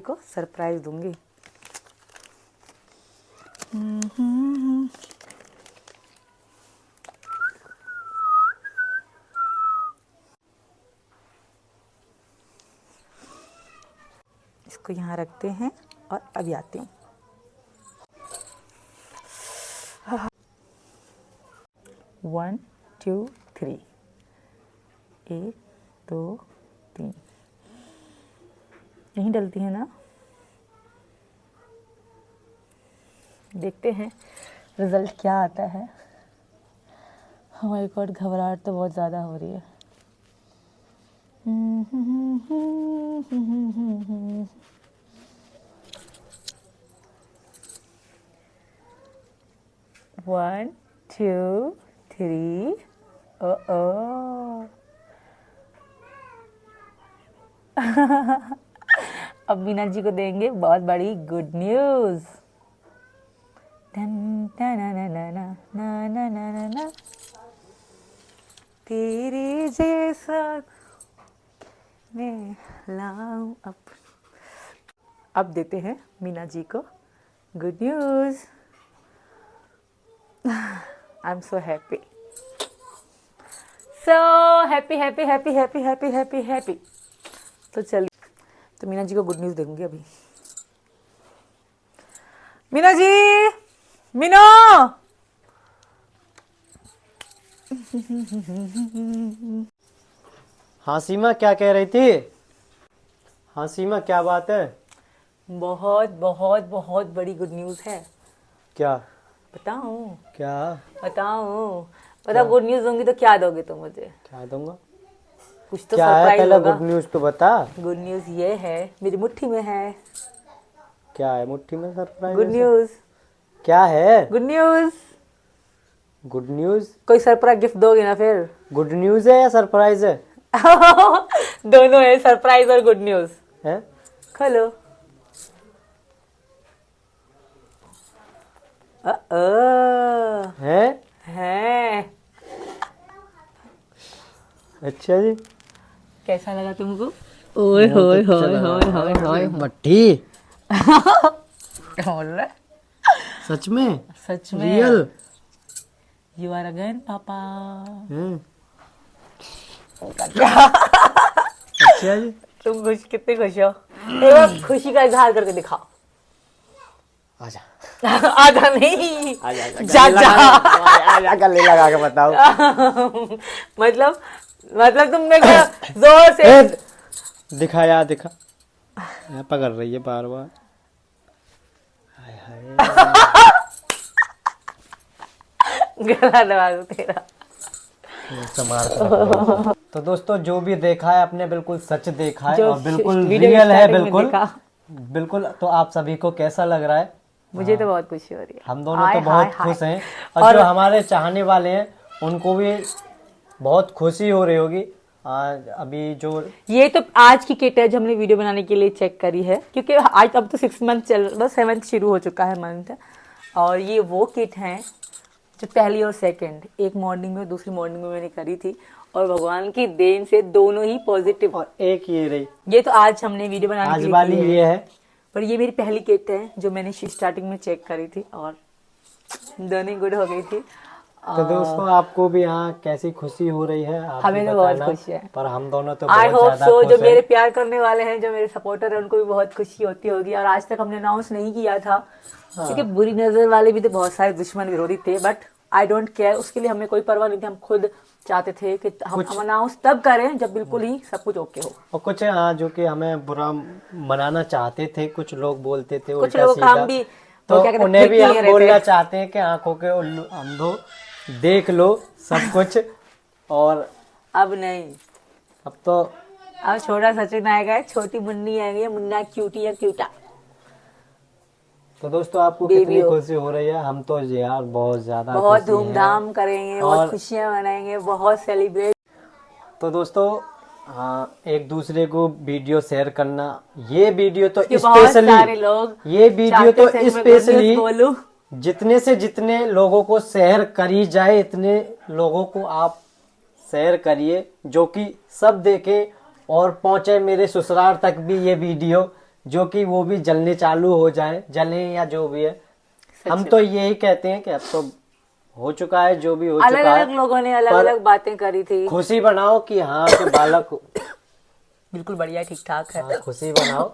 को सरप्राइज दूंगी। इसको यहाँ रखते हैं और अभी आते हैं। 1 2 3 1 2 3 यहीं डलती है ना। देखते हैं रिजल्ट क्या आता है। हमारे गॉड, घबराहट तो बहुत ज़्यादा हो रही है। One, two, three. अब मीना जी को देंगे बहुत बड़ी गुड न्यूज। तेरे जैसा मैं लाऊं अब देते हैं मीना जी को good news. I am so happy, so happy happy happy happy happy happy happy. तो चलिए, तो मीना जी को गुड न्यूज दूंगी अभी। मीना जी, मीनो। हाँ सीमा, क्या कह रही थी? हाँ सीमा, क्या बात है? बहुत बहुत बहुत बड़ी गुड न्यूज है। क्या बताऊं? क्या बताऊं? पता, गुड न्यूज दूंगी तो क्या दोगे तुम मुझे? क्या दूंगा? कुछ तो क्या है? सरप्राइज पहले होगा। गुड न्यूज तो बता। गुड न्यूज ये है, मेरी मुट्ठी में है। क्या है मुट्ठी में? सरप्राइज? Good news. क्या है? Good news. Good news? कोई सरप्राइज गिफ्ट दोगे ना फिर? गुड न्यूज है या सरप्राइज है? दोनों है, सरप्राइज और गुड न्यूज है? खोलो। है? है। अच्छा जी, कैसा लगा तुमको? ओए होए होए होए होए होए। मट्टी? क्या बोल रहा है? सच में? सच में? रियल? यू आर अगेन पापा। अच्छा जी, तुम कितने खुश हो? एक बार खुशी का इजहार करके दिखाओ। आजा आधा नहीं, आजा आजा, जा जा। आजा गले लगा के बताओ। मतलब तुम मेरे को जोर से दिखा यार, दिखा। यहाँ पकड़ रही है बार बार। हाय हाय। गला दबा दूं तेरा। तो दोस्तों, जो भी देखा है आपने बिल्कुल सच देखा है जो और बिल्कुल वीडियो रियल है। स्टार्टिंग में बिल्कुल देखा। बिल्कुल। तो आप सभी को कैसा लग रहा है? मुझे तो बहुत खुशी हो रही है। हम दोनों हाय, तो बहुत हाय, खुश हाय। हैं और जो हमारे चाहने वाले हैं उनको भी बहुत खुशी हो रही होगी। अभी जो ये तो आज की किट है जो हमने वीडियो बनाने के लिए चेक करी है, क्योंकि आज अब तो 6 मंथ चल रहा, 7th शुरू हो चुका है मंथ। और ये वो किट है जो पहली और सेकंड, एक मॉर्निंग में दूसरी मॉर्निंग में मैंने करी थी, और भगवान की देन से दोनों ही पॉजिटिव। और एक ये रही, ये तो आज हमने वीडियो बनाने आज के लिए वाली की ये है। पर ये मेरी पहली किट है जो मैंने स्टार्टिंग में चेक करी थी और दोनों गुड हो गई थी। तो दोस्तों, आपको भी यहाँ कैसी खुशी हो रही है? आप हमें भी तो बहुत बताना। खुशी है। पर हम दोनों तो आई बहुत होप ज्यादा सो, खुश जो हैं। मेरे प्यार करने वाले हैं, जो मेरे सपोर्टर है, उनको भी बहुत खुशी होती होगी। और आज तक हमने अनाउंस नहीं किया था क्योंकि बुरी नजर वाले भी तो बहुत सारे दुश्मन विरोधी थे, बट आई डोंट केयर, उसके लिए हमें कोई परवाह नहीं थी। हम खुद चाहते थे कि हम अनाउंस तब करें जब बिल्कुल ही सब कुछ ओके हो। और कुछ जो कि हमें बुरा मनाना चाहते थे, कुछ लोग बोलते थे कुछ उल्टा लोगों का सीधा, हम भी तो क्या कहते हैं, उन्हें भी खिड़की हम ले रहे बोलना थे। चाहते हैं कि आंखों के अंधो देख लो सब कुछ। और अब नहीं, अब तो अब छोटा सचिन आएगा, छोटी मुन्नी आएगी, मुन्ना क्यूटी या क्यूटा। तो दोस्तों, आपको बेबी कितनी हो। खुशी हो रही है? हम तो यार बहुत ज्यादा बहुत खुशी है। धूमधाम करेंगे, बहुत और खुशियां मनाएंगे, बहुत सेलिब्रेट। तो दोस्तों, हाँ, एक दूसरे को वीडियो शेयर करना, ये वीडियो तो बहुत सारे स्पेशली, लोग ये वीडियो चाहते तो थे कि मैं स्पेशली बोलूं। जितने से जितने लोगों को शेयर करी जाए, इतने लोगों को आप शेयर करिए जो कि सब देखे और पहुंचे मेरे ससुराल तक भी ये वीडियो, जो कि वो भी जलने चालू हो जाए, जले या जो भी है। हम तो यही कहते हैं कि अब तो हो चुका है, जो भी हो अलग चुका अलग है। लोगों ने अलग अलग बातें करी थी। खुशी बनाओ कि हाँ कि बालक बिल्कुल बढ़िया, ठीक ठाक है। हाँ, खुशी बनाओ।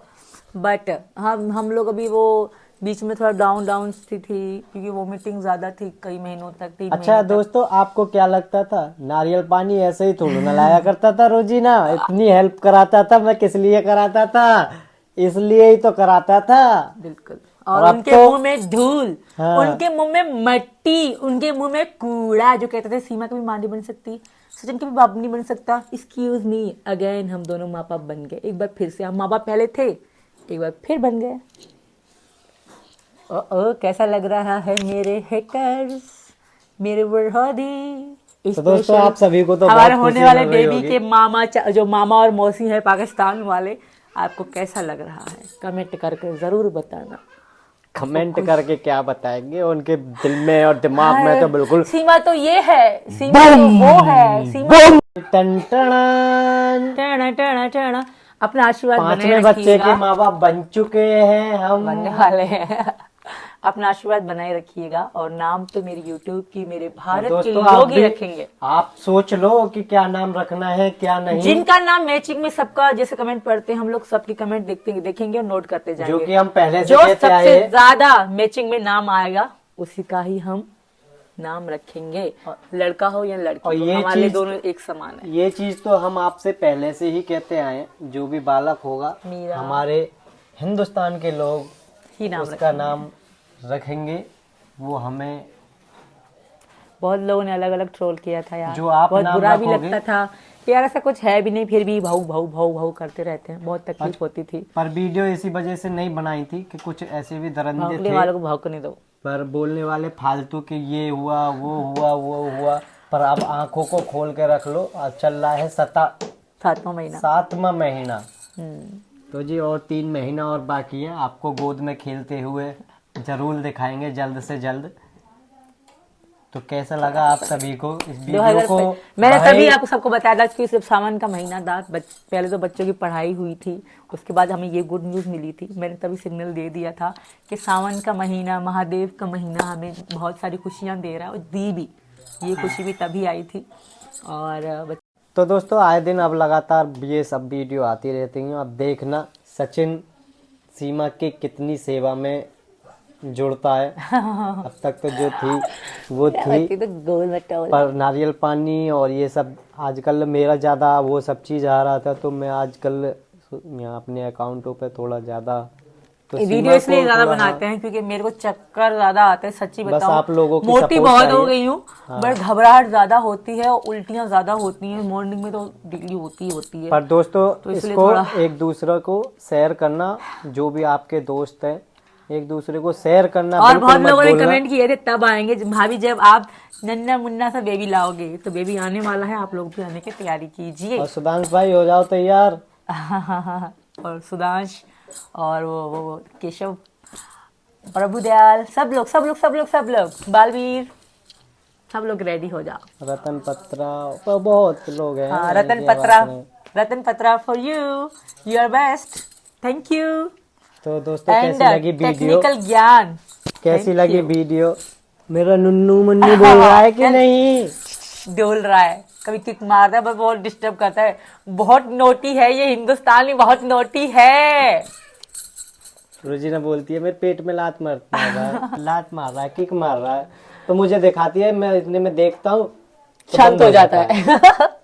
बट हम लोग अभी वो बीच में थोड़ा डाउन थी क्योंकि वोमिटिंग ज्यादा थी कई महीनों तक, 3 अच्छा महीने तक। दोस्तों, आपको क्या लगता था नारियल पानी ऐसे ही थोड़ा ना लाया करता था रोजीना? इतनी हेल्प कराता था मैं, किस लिए कराता था? इसलिए ही तो कराता था। बिल्कुल। और और अब उनके तो मुंह में धूल, हाँ। उनके मुंह में मट्टी, उनके मुंह में कूड़ा। जो कहते थे सीमा कभी मां नहीं बन सकती, सचिन कभी बाप नहीं बन सकता। एक्सक्यूज मी, अगेन हम दोनों माँ बाप बन गए। एक बार फिर से, हम माँ बाप पहले थे, एक बार फिर बन गए। ओ कैसा लग रहा है मेरे हेटर्स, मेरे विरोधी। तो दोस्तों आप सभी को तो हमारे बहुत होने खुशी वाले मिल रही बेबी होगी। के मामा जो मामा और मौसी है पाकिस्तान वाले, आपको कैसा लग रहा है कमेंट करके जरूर बताना। कमेंट करके क्या बताएंगे, उनके दिल में और दिमाग में तो बिल्कुल सीमा तो ये है, सीमा तो वो है, सीमा टन टन। टना टना टना। अपना आशीर्वाद बनाए 5वें बच्चे के रखिएगा, माँ बाप बन चुके हैं हम। बनने वाले हैं। अपना आशीर्वाद बनाए रखिएगा। और नाम तो मेरे यूट्यूब की, मेरे भारत के दोस्तों आप लोग ही भी रखेंगे। आप सोच लो कि क्या नाम रखना है क्या नहीं, जिनका नाम मैचिंग में सबका जैसे कमेंट पढ़ते हैं हम लोग, सबकी कमेंट देखेंगे और नोट करते जो जाएंगे। कि हम पहले से जो कहते आए सबसे हैं। ज्यादा मैचिंग में नाम आएगा उसी का ही हम नाम रखेंगे, लड़का हो या लड़की और हो, ये हमारे चीज दोनों एक समान है। ये चीज तो हम आपसे पहले से ही कहते आए हैं, जो भी बालक होगा मीरा। हमारे हिंदुस्तान के लोग ही नाम उसका रखेंगे। नाम रखेंगे। वो हमें बहुत लोगों ने अलग अलग ट्रोल किया था यार, जो आप बहुत नाम बुरा भी रखोगे। लगता था कि यार ऐसा कुछ है भी नहीं, फिर भी भाऊ भाऊ भाऊ भाऊ करते रहते हैं, बहुत तकलीफ होती थी। पर वीडियो इसी वजह से नहीं बनाई थी कि कुछ ऐसे भी दरंदे भौंकने थे वालों को भौंकने दो। पर बोलने वाले फालतू के, ये हुआ वो हुआ वो हुआ। पर अब आंखों को खोल के रख लो, अब चल रहा है 7वां महीना। 7वां महीना। हम्म। तो जी और 3 महीना और बाकी है, आपको गोद में खेलते हुए जरूर दिखाएंगे जल्द से जल्द। तो कैसा लगा आप सभी को इस वीडियो को? मैंने भाई तभी आपको सबको बताया था कि सिर्फ सावन का महीना था। पहले तो बच्चों की पढ़ाई हुई थी, उसके बाद हमें ये गुड न्यूज़ मिली थी। मैंने तभी सिग्नल दे दिया था कि सावन का महीना, महादेव का महीना हमें बहुत सारी खुशियाँ दे रहा है, और दी भी। ये खुशी भी तभी आई थी। और तो दोस्तों आए दिन अब लगातार ये सब वीडियो आती रहती हैं। अब देखना सचिन सीमा की कितनी सेवा में जुड़ता है। अब तक तो जो थी वो थी, तो गोल मटोल। पर नारियल पानी और ये सब आजकल मेरा ज़्यादा वो सब चीज़ आ रहा था, तो मैं आजकल यहाँ अपने अकाउंटों पे थोड़ा ज़्यादा तो वीडियो इसलिए ज्यादा बनाते हैं क्योंकि मेरे को चक्कर ज्यादा आते हैं, सच्ची बस बताऊं। आप लोगों की मोटी सपोर्ट बहुत हो चाहिए। गई हूँ, बट घबराहट ज्यादा होती है और उल्टियां ज्यादा होती हैं। मॉर्निंग में तो डेली होती है। पर दोस्तों तो इसलिए इसको थोड़ा एक दूसरे को शेयर करना, जो भी आपके दोस्त हैं एक दूसरे को शेयर करना और बिल्कुल बहुत मत लोगों ने भूलना। कमेंट किए थे तब आएंगे भाभी, जब आप नन्ना मुन्ना सा बेबी लाओगे। तो बेबी आने वाला है, आप लोग भी आने की तैयारी कीजिए। और सुधांश भाई हो जाओ तैयार। और सुधांश और वो केशव, प्रभुदयाल, सब लोग बालवीर, सब लोग रेडी हो जाओ। रतन पत्रा तो बहुत लोग हैं। हाँ, Ratan Patra for you, you are best, thank you. तो दोस्तों एंड कैसी लगी वीडियो? टेक्निकल ज्ञान कैसी Thank लगी you. वीडियो? मेरा नुन्नू मुन्नू बोल रहा है कि नहीं? डोल रहा है, कभी किक मारता है, पर बहुत डिस्टर्ब करता है। बहुत नोटी है ये हिंदुस्तानी, बहुत नोटी है। रोजीना बोलती है मेरे पेट में लात मार रहा है, लात मार रहा है, किक मार रहा है, तो मुझे दिखाती है, मैं इतने में देखता हूँ तो शांत बंद हो जाता है।